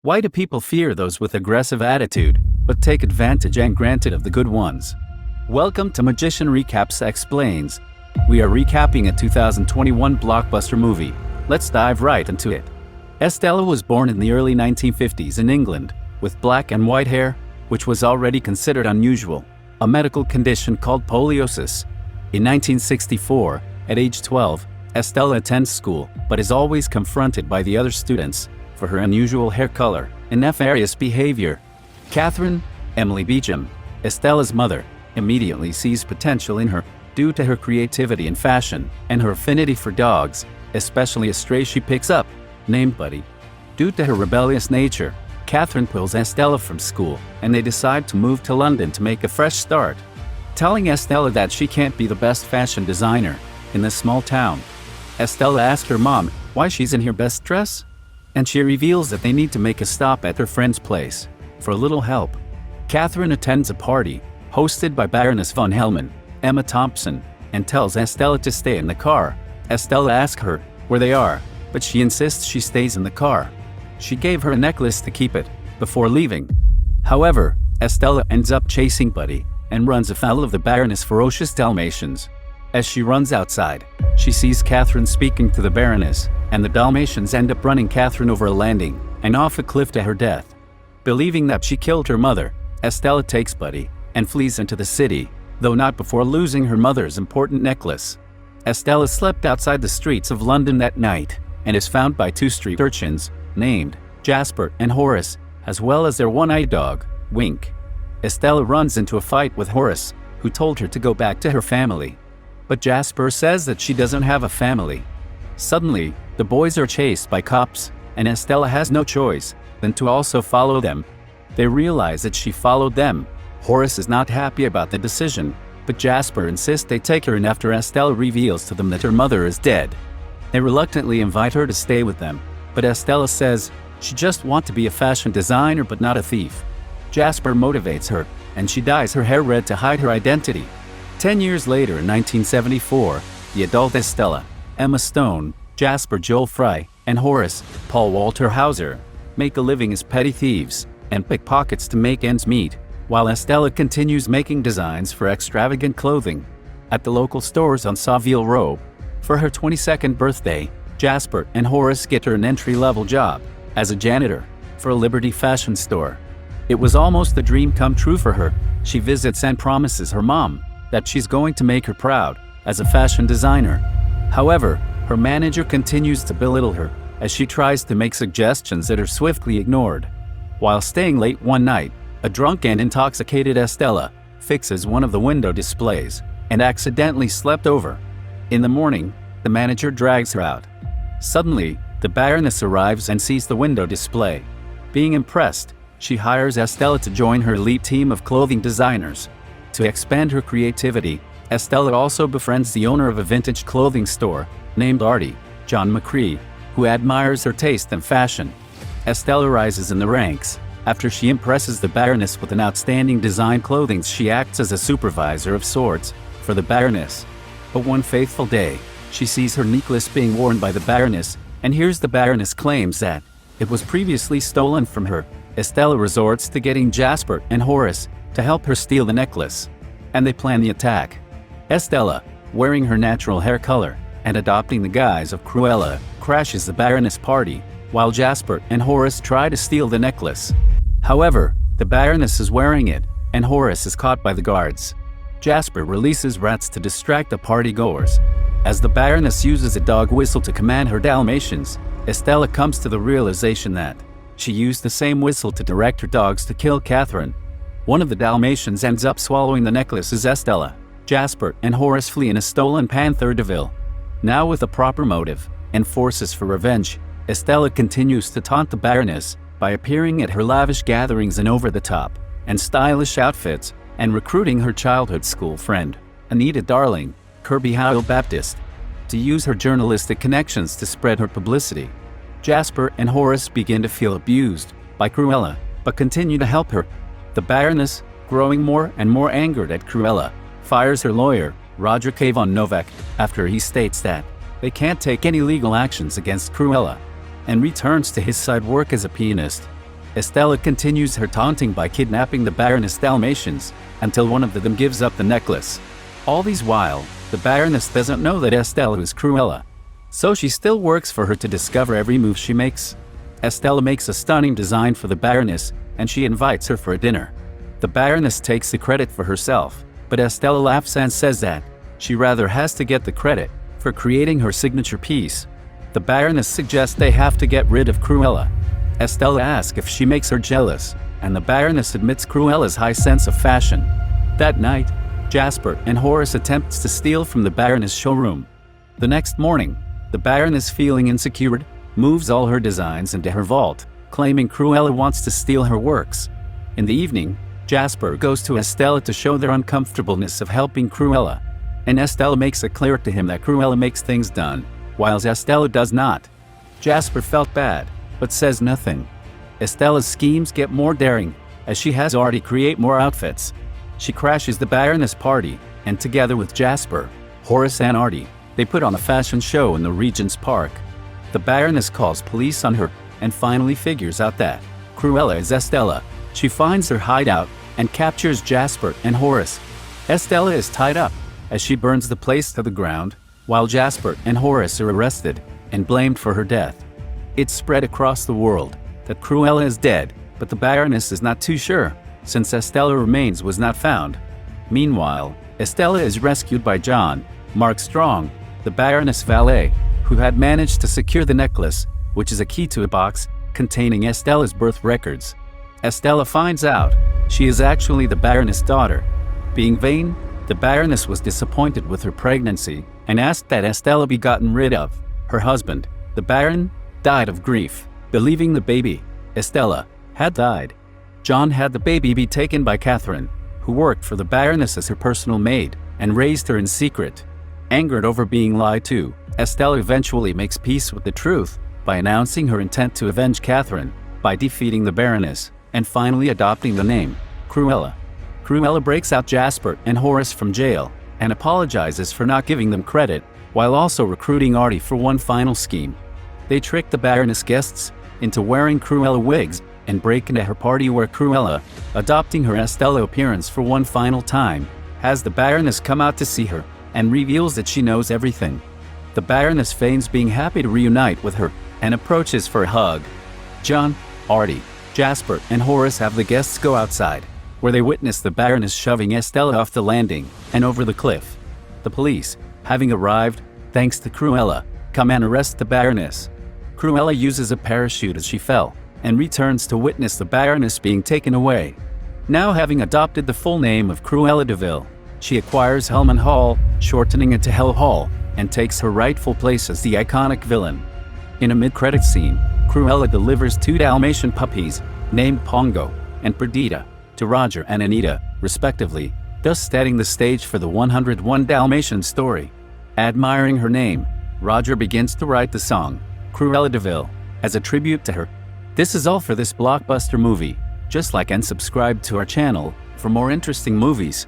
Why do people fear those with aggressive attitude, but take advantage and granted of the good ones? Welcome to Magician Recaps Explains. We are recapping a 2021 blockbuster movie. Let's dive right into it. Estella was born in the early 1950s in England, with black and white hair, which was already considered unusual, a medical condition called poliosis. In 1964, at age 12, Estella attends school, but is always confronted by the other students for her unusual hair color and nefarious behavior. Catherine, Emily Beecham, Estella's mother, immediately sees potential in her due to her creativity in fashion and her affinity for dogs, especially a stray she picks up, named Buddy. Due to her rebellious nature, Catherine pulls Estella from school, and they decide to move to London to make a fresh start, telling Estella that she can't be the best fashion designer in this small town. Estella asks her mom why she's in her best dress, and she reveals that they need to make a stop at their friend's place for a little help. Catherine attends a party hosted by Baroness von Hellman, Emma Thompson, and tells Estella to stay in the car. Estella asks her where they are, but she insists she stays in the car. She gave her a necklace to keep it before leaving. However, Estella ends up chasing Buddy and runs afoul of the Baroness' ferocious Dalmatians. As she runs outside, she sees Catherine speaking to the Baroness, and the Dalmatians end up running Catherine over a landing and off a cliff to her death. Believing that she killed her mother, Estella takes Buddy and flees into the city, though not before losing her mother's important necklace. Estella slept outside the streets of London that night and is found by two street urchins named Jasper and Horace, as well as their one-eyed dog, Wink. Estella runs into a fight with Horace, who told her to go back to her family. But Jasper says that she doesn't have a family. Suddenly, the boys are chased by cops, and Estella has no choice than to also follow them. They realize that she followed them. Horace is not happy about the decision, but Jasper insists they take her in after Estella reveals to them that her mother is dead. They reluctantly invite her to stay with them, but Estella says she just wants to be a fashion designer but not a thief. Jasper motivates her, and she dyes her hair red to hide her identity. 10 years later, in 1974, the adult Estella, Emma Stone, Jasper Joel Fry, and Horace, Paul Walter Hauser, make a living as petty thieves and pickpockets to make ends meet, while Estella continues making designs for extravagant clothing at the local stores on Savile Row. For her 22nd birthday, Jasper and Horace get her an entry-level job as a janitor for a Liberty fashion store. It was almost a dream come true for her. She visits and promises her mom that she's going to make her proud as a fashion designer. However, her manager continues to belittle her as she tries to make suggestions that are swiftly ignored. While staying late one night, a drunk and intoxicated Estella fixes one of the window displays and accidentally slept over. In the morning, the manager drags her out. Suddenly, the Baroness arrives and sees the window display. Being impressed, she hires Estella to join her elite team of clothing designers. To expand her creativity, Estella also befriends the owner of a vintage clothing store named Artie, John McCree, who admires her taste and fashion. Estella rises in the ranks. After she impresses the Baroness with an outstanding design clothing, she acts as a supervisor of sorts for the Baroness. But one faithful day, she sees her necklace being worn by the Baroness and hears the Baroness claims that it was previously stolen from her. Estella resorts to getting Jasper and Horace to help her steal the necklace, and they plan the attack. Estella, wearing her natural hair color and adopting the guise of Cruella, crashes the Baroness party, while Jasper and Horace try to steal the necklace. However, the Baroness is wearing it, and Horace is caught by the guards. Jasper releases rats to distract the partygoers. As the Baroness uses a dog whistle to command her Dalmatians, Estella comes to the realization that she used the same whistle to direct her dogs to kill Catherine. One of the Dalmatians ends up swallowing the necklace as Estella, Jasper, and Horace flee in a stolen Panther de Ville. Now with a proper motive and forces for revenge, Estella continues to taunt the Baroness by appearing at her lavish gatherings in over-the-top and stylish outfits and recruiting her childhood school friend, Anita Darling, Kirby Howell Baptist, to use her journalistic connections to spread her publicity. Jasper and Horace begin to feel abused by Cruella, but continue to help her. The Baroness, growing more and more angered at Cruella, fires her lawyer, Roger K. von Novak, after he states that they can't take any legal actions against Cruella, and returns to his side work as a pianist. Estella continues her taunting by kidnapping the Baroness Dalmatians, until one of them gives up the necklace. All these while, the Baroness doesn't know that Estella is Cruella. So she still works for her to discover every move she makes. Estella makes a stunning design for the Baroness, and she invites her for a dinner. The Baroness takes the credit for herself, but Estella laughs and says that she rather has to get the credit for creating her signature piece. The Baroness suggests they have to get rid of Cruella. Estella asks if she makes her jealous, and the Baroness admits Cruella's high sense of fashion. That night, Jasper and Horace attempts to steal from the Baroness' showroom. The next morning, the Baroness, feeling insecure, moves all her designs into her vault, claiming Cruella wants to steal her works. In the evening, Jasper goes to Estella to show their uncomfortableness of helping Cruella, and Estella makes it clear to him that Cruella makes things done, whilst Estella does not. Jasper felt bad, but says nothing. Estella's schemes get more daring, as she has Artie create more outfits. She crashes the Baroness party, and together with Jasper, Horace and Artie, they put on a fashion show in the Regent's Park. The Baroness calls police on her, and finally figures out that Cruella is Estella. She finds her hideout, and captures Jasper and Horace. Estella is tied up, as she burns the place to the ground, while Jasper and Horace are arrested, and blamed for her death. It's spread across the world that Cruella is dead, but the Baroness is not too sure, since Estella's remains was not found. Meanwhile, Estella is rescued by John, Mark Strong, the Baroness' valet, who had managed to secure the necklace, which is a key to a box containing Estella's birth records. Estella finds out she is actually the Baroness' daughter. Being vain, the Baroness was disappointed with her pregnancy and asked that Estella be gotten rid of. Her husband, the Baron, died of grief, believing the baby, Estella, had died. John had the baby be taken by Catherine, who worked for the Baroness as her personal maid and raised her in secret. Angered over being lied to, Estella eventually makes peace with the truth by announcing her intent to avenge Catherine by defeating the Baroness and finally adopting the name Cruella. Cruella breaks out Jasper and Horace from jail and apologizes for not giving them credit, while also recruiting Artie for one final scheme. They trick the Baroness guests into wearing Cruella wigs and break into her party, where Cruella, adopting her Estella appearance for one final time, has the Baroness come out to see her and reveals that she knows everything. The Baroness feigns being happy to reunite with her and approaches for a hug. John, Artie, Jasper, and Horace have the guests go outside, where they witness the Baroness shoving Estella off the landing and over the cliff. The police, having arrived, thanks to Cruella, come and arrest the Baroness. Cruella uses a parachute as she fell, and returns to witness the Baroness being taken away. Now, having adopted the full name of Cruella de Vil, she acquires Hellman Hall, shortening it to Hell Hall, and takes her rightful place as the iconic villain. In a mid-credit scene, Cruella delivers 2 Dalmatian puppies, named Pongo and Perdita, to Roger and Anita, respectively, thus setting the stage for the 101 Dalmatian story. Admiring her name, Roger begins to write the song, Cruella de Vil, as a tribute to her. This is all for this blockbuster movie. Just like and subscribe to our channel for more interesting movies.